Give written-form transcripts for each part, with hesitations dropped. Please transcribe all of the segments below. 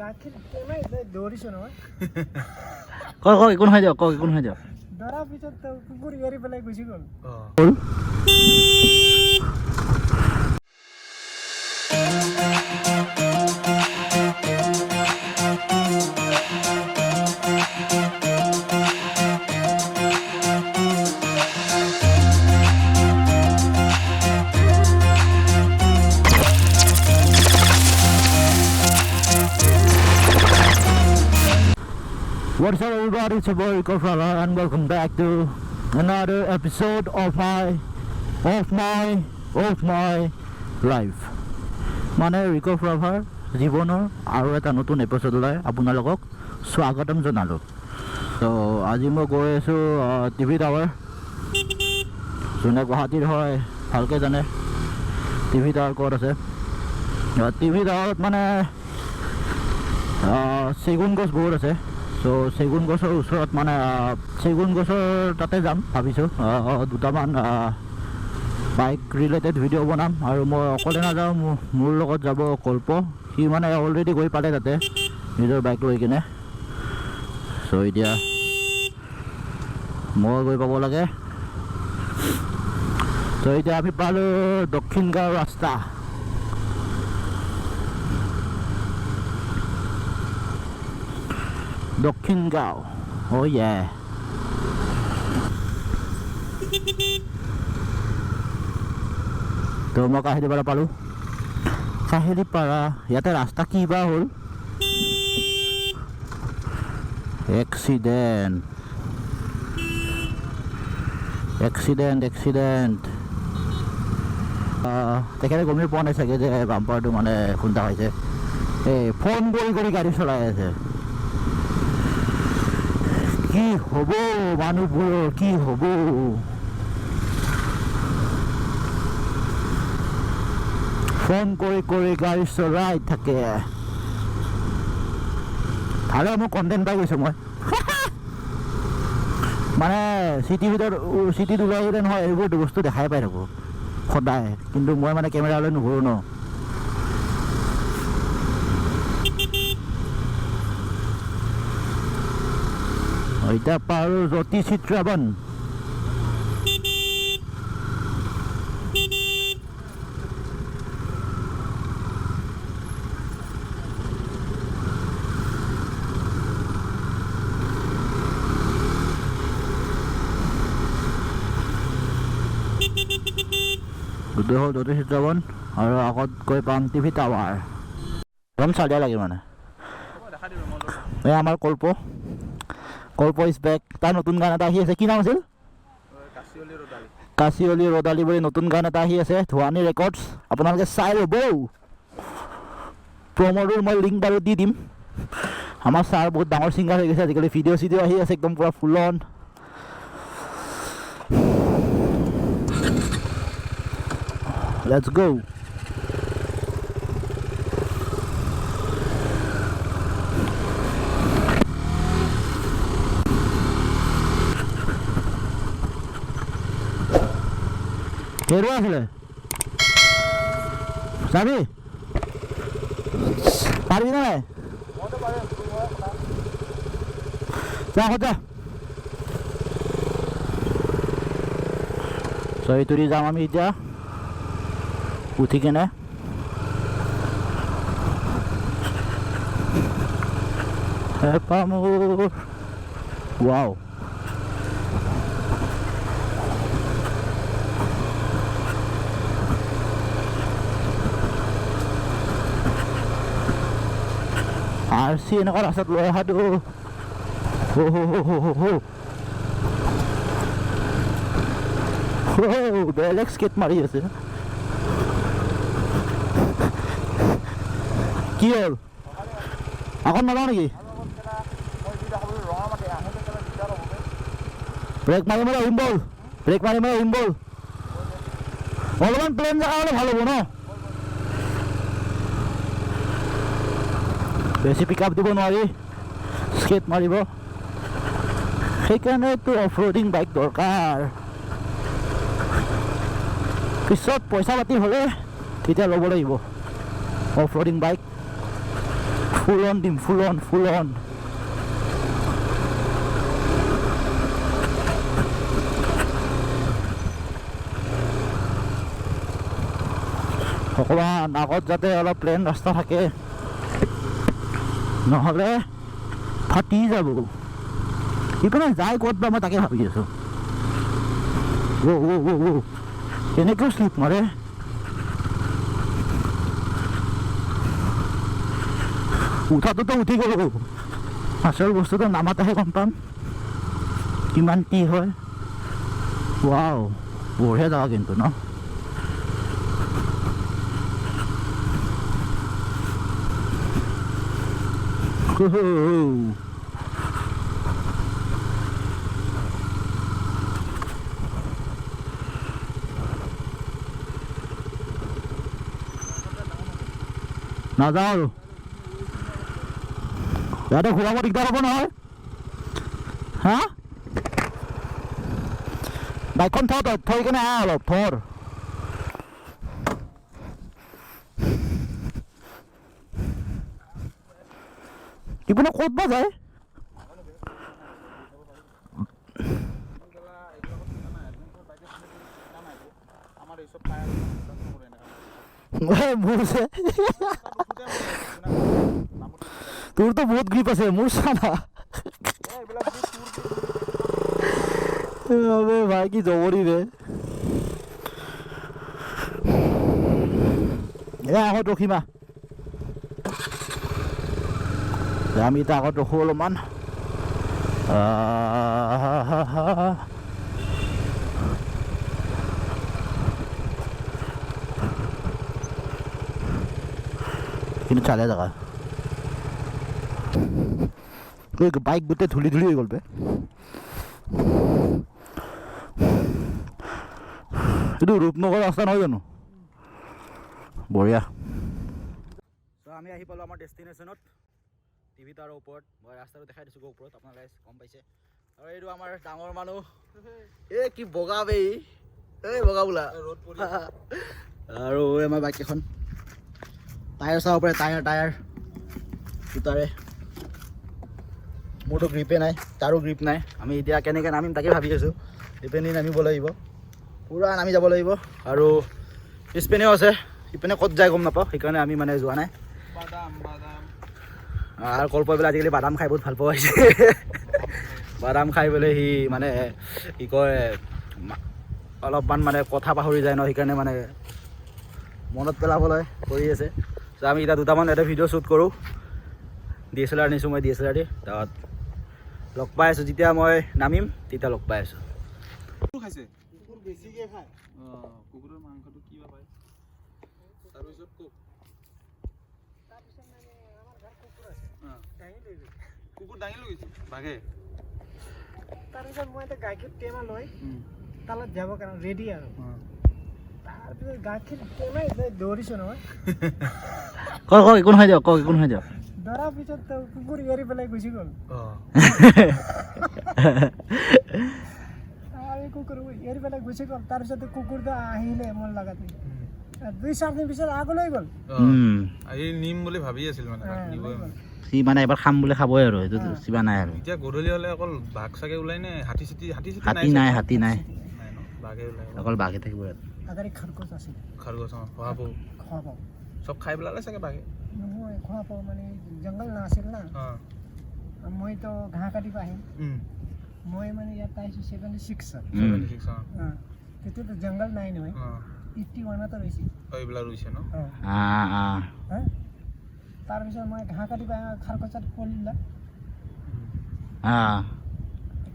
গাখীৰ কেনে দৌৰিছ নহয় কক একো নহয় দিয়ক দৰাৰ পিছত কুকুৰ এৰি পেলাই গুচি গ'ল What's up everybody, it's your boy Rico Frala and welcome back to another episode of my life. মানে Rico Frala জীৱনৰ আৰু এটা নতুন এপিসোডলৈ আপোনালোকক স্বাগতম জনালো। তো আজি মই গৈ আছো টিভি টাৱাৰ যোনে গুৱাহাটীৰ হয় ভালকৈ জানে টিভি টাৱাৰ ক'ত আছে টিভি টাৱাৰত মানে চেগুন গছ বহুত আছে তো চেগুন গছৰ ওচৰত মানে চেগুন গছৰ তাতে যাম ভাবিছোঁ দুটামান বাইক ৰিলেটেড ভিডিঅ' বনাম আৰু মই অকলে নাযাওঁ মোৰ লগত যাব কল্প সি মানে অলৰেডি গৈ পালে তাতে নিজৰ বাইক লৈ কিনে চ' এতিয়া মই গৈ পাব লাগে ত' এতিয়া আমি পালোঁ দক্ষিণ গাঁও ৰাস্তা দক্ষিণ গাঁও oh yeah তো মই কাহিলীপাৰা পালোঁ কাহিলীপাৰা ইয়াতে ৰাস্তা কি বা হ'ল এক্সিডেণ্ট তেখেতে গমেই পোৱা নাই চাগে যে বাম্পাৰটো মানে খুন্দা হৈছে এই ফোন কৰি গাড়ী চলাই আছে কি হ'ব মানুহবোৰৰ কি হ'ব ফোন কৰি গাড়ী চলাই থাকে ভালে মোৰ কণ্টেণ্ট পাই গৈছোঁ মই মানে চিটিত ওলাই আহিলে নহয় এইবোৰ বস্তু দেখাই পাই থাকোঁ সদায় কিন্তু মই মানে কেমেৰালৈ নুঘূৰোঁ ন এতিয়া পাৰোঁ জ্যোতি চিত্ৰাবন গোটেই হ'ল জ্যোতি চিত্ৰাবন আৰু আগত গৈ পাম টিভি টাৱাৰ একদম চালিয়া লাগে মানে এই আমাৰ কল্প ইজ বেক তাৰ নতুন গান এটা আহি আছে কি নাম আছিল কাচিয়লি ৰদালি বুলি নতুন গান এটা আহি আছে ধোৱানী ৰেকৰ্ডছ আপোনালোকে চাই ল'ব প্ৰম'টোৰ মই লিংক বাৰু দি দিম আমাৰ ছাৰ বহুত ডাঙৰ ছিংগাৰ হৈ গৈছে আজিকালি ভিডিঅ' আহি আছে একদম পূৰা ফুল অন লেটছ গো হেৰুৱা আছিলে যাবি পাৰিবি নে নাই যা চৰিতুৰি যাম আমি এতিয়া উঠি কেনে মোৰ ৱাও আৰু চি এনেকুৱা ৰাস্তাত লৈ অহাটো বেলেগ স্কেট মাৰি আছে কি হ'ল আগত নাযাওঁ নেকি ব্ৰেক মাৰি আহিম ব'ল অলপমান প্লেন জেগা হ'লে ভাল হ'ব ন বেছি পিক আপ দিব নোৱাৰি স্কেট মাৰিব সেইকাৰণেতো অফ ৰোডিং বাইক দৰকাৰ পিছত পইচা পাতি হ'লে তেতিয়া ল'ব লাগিব of roading bike full on দিম, ফুল অন, ফুল অন। অকণমান আগত যাতে অলপ প্লেন ৰাস্তা থাকে, নহ'লে ফাটি যাব। ইপিনে যাই ক'ত বা মই তাকে ভাবি আছোঁ। কেনেকৈ শ্লিপ মাৰে। উঠাটোতো উঠি গ'লো, আচল বস্তুটো নামাতেহে গম পাম কিমান কি হয়। ৱাও, বঢ়িয়া জাগা কিন্তু ন। নাযাওঁ আৰু ইয়াতে ঘূৰাব দিগদাৰ হ'ব নহয়। হা, বাইকখন থৈ কিনে আহ অলপ থৰ। ইপিনে ক'ত বা যায়। তোৰতো বহুত গ্ৰিপ আছে, মোৰ চানা ভাই কি জবৰি ৰে। আগত ৰখিমা, আমি এতিয়া আগত ৰখো অলপমান। কিন্তু চালে জাগা বাইক গোটেই ধূলি ধূলি হৈ গ'ল বে। এইটো ৰূপনগৰ ৰাস্তা নহয় জানো? বঢ়িয়া। আমি আহি পালোঁ আমাৰ ডেষ্টিনেশ্যনত। টিভি তাৰ ওপৰত মই ৰাস্তাটো দেখাই দিছোঁ ওপৰত, আপোনালোকে গম পাইছে। আৰু এইটো আমাৰ ডাঙৰ মানুহ, এই কি বগা বে, এই বগা বোলা। আৰু আমাৰ বাইককেইখন টায়াৰ চাব পাৰে, টায়াৰ জোতাৰে। মোৰতো গ্ৰিপে নাই, তাৰো গ্ৰিপ নাই। আমি এতিয়া কেনেকৈ নামিম তাকে ভাবি আছোঁ। ইপিনে নামিব লাগিব, পূৰা নামি যাব লাগিব। আৰু পিছপিনেও আছে, ইপিনে ক'ত যায় গম নাপাওঁ, সেইকাৰণে আমি মানে যোৱা নাই। আৰু কল্পবিলাক আজিকালি বাদাম খাই বহুত ভাল পোৱা হৈছে। বাদাম খাই পেলাই সি মানে কি কয়, অলপমান মানে কথা পাহৰি যায় ন, সেইকাৰণে মানে মনত পেলাবলৈ কৰি আছে। ত' আমি এতিয়া দুটামান এটা ভিডিঅ' শ্বুট কৰোঁ। DSLR নিছোঁ মই, DSLR দি। তাত লগ পাই আছোঁ, যেতিয়া মই নামিম তেতিয়া লগ পাই আছোঁ। খাইছে কুকুৰ বেছিকৈ খায়। কুকুৰৰ মাংসটো কি বা পায়। তাৰপিছত কুকুৰ দাঙি লৈ গৈছে বাঘে। তাৰপিছত মই এটা গাখীৰ টেমা লৈ তালত যাবৰ কাৰণে ৰেডি আৰু তাৰপিছত গাখীৰ টেমাই দৌৰিছোঁ নহয়। কওক একো নহয় দিয়ক, কওক একো নহয় দিয়ক। দৌৰাৰ পিছত কুকুৰ এৰি পেলাই গুচি গ'ল। কুকুৰ এৰি পেলাই গুচি গ'ল। তাৰপিছত কুকুৰটো আহিলে মোৰ লগতে 2-4 দিন পিছত আগলৈ গ'ল। নিম বুলি ভাবি আছিল মানে সি মানে এবাৰ খাম বুলি খাবই আৰু এইটো কিবা নাই আৰু। এতিয়া গধূলি হ'লে অকল বাঘ চাগে ওলাই নে হাতী নাই, বাঘে ওলাই, অকল বাঘে থাকিব ইয়াত। খৰগোচ আছে, খৰগোচ খোৱাব চব খাই পেলালে চাগে বাঘে। নহয় খোৱাব মানে জংঘল নাছিল না। মইতো ঘাঁহ কাটিব আহিম, মই মানে ইয়াত আহিছোঁ 76 তেতিয়াতো জংঘল নাই নহয়। 81ত ৰৈছে, এইবিলাক ৰুইছে ন। তাৰপিছত মই ঘাঁহ কাটিব খাৰকচাত পলিলা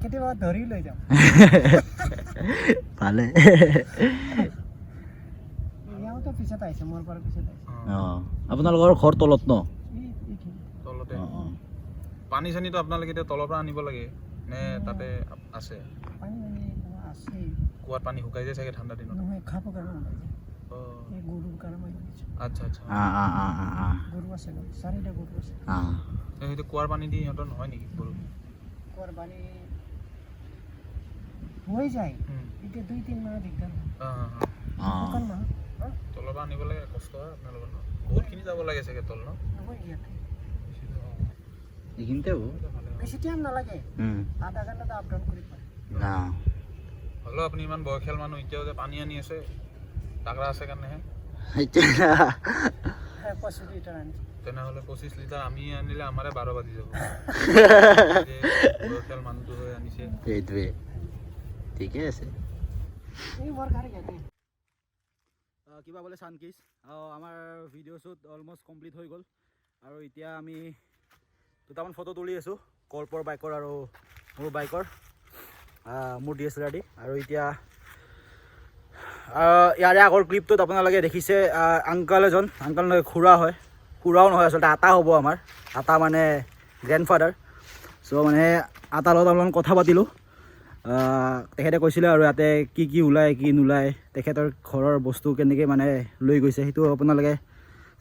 কেতিয়াবা ধৰি লৈ যাওঁ। ভালে ইয়াতো পিছত আহিছে, মোৰ পৰা পিছত আহিছে। আপোনালোকৰ ঘৰ তলত ন? তলতে। পানী চানীটো আপোনালোকে এতিয়া তলৰ পৰা আনিব লাগে নে তাতে আছে? পানী আছে, কুৱাত পানী শুকাই যায় চাগে ঠাণ্ডা দিনত। নহয়, খাব কাৰণে এই গৰুৰ কাৰণে মই দিছোঁ। আচ্ছা গৰু আছে, 4টা গৰু আছে। সেইটো কুৱাৰ পানী দি সিহঁতৰ নহয় নেকি গৰু? কুৱাৰ পানী হৈ যায়, এতিয়া 2-3 মাহ দিগদাৰ। তলৰ পৰা আনিব লাগে, কষ্ট হয় আপোনালোকৰ। বহুতখিনি যাব লাগে চাগে তল ন? নহয়, ইয়াতে এইখিনিতে হ'ব বেছি টাইম নালাগে আধা ঘণ্টাতে আপ ডাউন কৰিব পাৰে না হ'লেও আপুনি ইমান বয়সীয়াল মানুহ এতিয়াও যে পানী আনি আছে তাগৰা আছে কাৰণেহে 25 লিটাৰ আনিছে তেনেহ'লে 25 লিটাৰ আমি আনিলে আমাৰে 12 বাজি যাব বয়সীয়াল মানুহটো হৈ আনিছে সেইটোৱে ঠিকে আছে এই মোৰ গাড়ী গাড়ী কিবা বোলে চানকিছ আমাৰ ভিডিঅ' শ্বুট অলমষ্ট কমপ্লিট হৈ গ'ল আৰু এতিয়া আমি দুটামান ফটো তুলি আছোঁ কল্পৰ বাইকৰ আৰু মোৰ বাইকৰ মোৰ DSLR দি আৰু এতিয়া ইয়াৰে আগৰ ক্লিপটোত আপোনালোকে দেখিছে আংকাল এজন আংকাল নহয় খুৰা হয় খুৰাও নহয় আচলতে আটা হ'ব আমাৰ আটা মানে গ্ৰেণ্ডফাদাৰ চ' মানে আটাৰ লগত অলপমান কথা পাতিলোঁ তেখেতে কৈছিলে আৰু ইয়াতে কি কি ওলায় কি নোলায় তেখেতৰ ঘৰৰ বস্তু কেনেকৈ মানে লৈ গৈছে সেইটো আপোনালোকে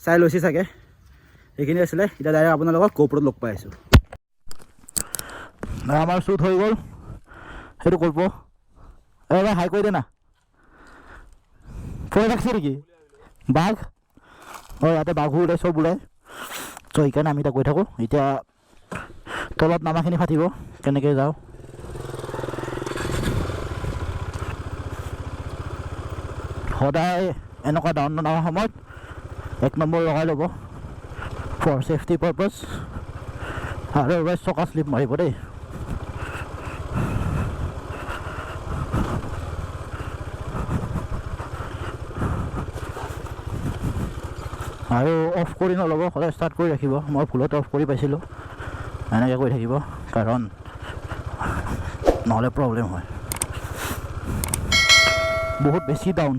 চাই লৈছে চাগে সেইখিনি আছিলে এতিয়া ডাইৰেক্ট আপোনালোকক GoProত লগ পাই আছোঁ আমাৰ শ্বুট হৈ গ'ল সেইটো কৰিব এবাৰ হাই কৰি দে না ভয় লাগছে নেকি বাঘ ইয়াতে বাঘো ওলাই চব ওলাই চ' সেইকাৰণে আমি তাক গৈ থাকোঁ এতিয়া তলত নামাখিনি ফাটিব কেনেকৈ যাওঁ সদায় এনেকুৱা ডাউন নামাৰ সময়ত 1 নম্বৰ লগাই ল'ব ফৰ ছেফটি পাৰপাছ আৰু এবাৰ চকা শ্লিপ মাৰিব দেই আৰু অফ কৰি নল'ব সদায় ষ্টাৰ্ট কৰি ৰাখিব মই ভুলতে অফ কৰি পাইছিলোঁ এনেকৈ কৰি থাকিব কাৰণ নহ'লে প্ৰব্লেম হয় বহুত বেছি ডাউন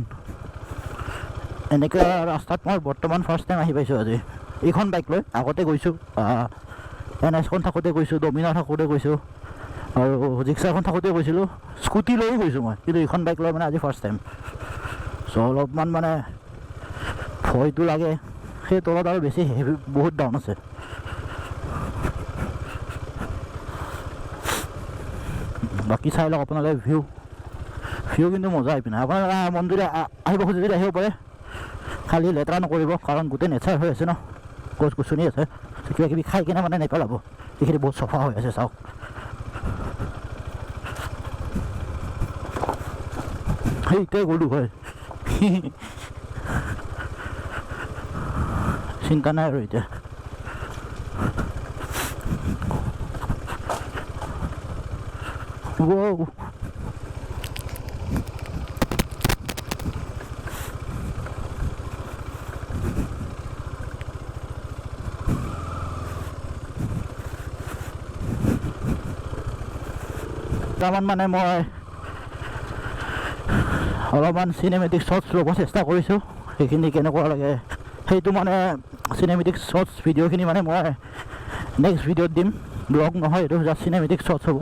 এনেকৈ ৰাস্তাত মই বৰ্তমান ফাৰ্ষ্ট টাইম আহি পাইছোঁ আজি এইখন বাইক লৈ আগতে গৈছোঁ NSখন থাকোঁতে গৈছোঁ ডমিনাৰ থাকোঁতে গৈছোঁ আৰু জিক্সাৰখন থাকোঁতে গৈছিলোঁ স্কুটি লৈও গৈছোঁ মই কিন্তু এইখন বাইক লৈ মানে আজি ফাৰ্ষ্ট টাইম চ' অলপমান মানে ভয়টো লাগে সেই তলত আৰু বেছি হেভি বহুত ডাউন আছে বাকী চাই লওক আপোনালোকে ভিউ কিন্তু মজা আহি পিনে আপোনালোকে মন যদি আহিব খোজে যদি আহিব পাৰে খালি লেতেৰা নকৰিব কাৰণ গোটেই নেচাৰ হৈ আছে ন গছ গছনি আছে কিবা কিবি খাই কিনে মানে নেপেলাব এইখিনি বহুত চফা হৈ আছে চাওক সেইটোৱে গ'লোঁ হয় চিন্তা নাই আৰু এতিয়া তাৰমান মানে মই অলপমান চিনেমেটিক শ্বটছ ল'ব চেষ্টা কৰিছোঁ সেইখিনি কেনেকুৱা লাগে সেইটো মানে চিনেমেটিক শ্বটছ ভিডিঅ'খিনি মানে মই নেক্সট ভিডিঅ'ত দিম ব্লগ নহয় এইটো জাষ্ট চিনেমেটিক শ্বটছ হ'ব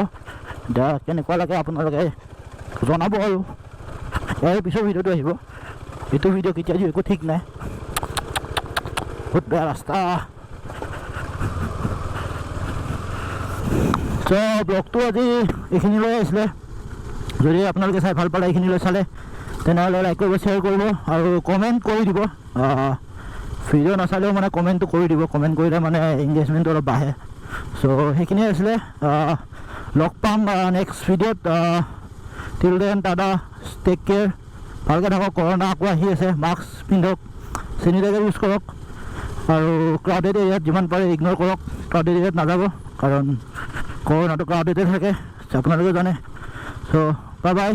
এতিয়া কেনেকুৱা লাগে আপোনালোকে জনাব আৰু ইয়াৰ পিছৰ ভিডিঅ'টো আহিব এইটো ভিডিঅ' কেতিয়া দিওঁ একো ঠিক নাই বহুত বেয়া ৰাস্তা চ' ব্লগটো আজি এইখিনি লৈ আহিছিলে যদি আপোনালোকে চাই ভাল পালে এইখিনি লৈ চালে তেনেহ'লে লাইক কৰিব শ্বেয়াৰ কৰিব আৰু কমেণ্ট কৰি দিব ভিডিঅ' নাচালেও মানে কমেণ্টটো কৰি দিব কমেণ্ট কৰিলে মানে এংগেজমেণ্টটো অলপ বাঢ়ে চ' সেইখিনিয়ে আছিলে লগ পাম নেক্সট ভিডিঅ'ত till then Tata tech care ভালকৈ থাকক কৰোণা আকৌ আহি আছে মাস্ক পিন্ধক চেনিটাইজাৰ ইউজ কৰক আৰু ক্ৰাউডেড এৰিয়াত যিমান পাৰে ইগন'ৰ কৰক ক্ৰাউডেড এৰিয়াত নাযাব কাৰণ কৰোণাটো ক্ৰাউডেডে থাকে আপোনালোকে জানে চ' বাই বাই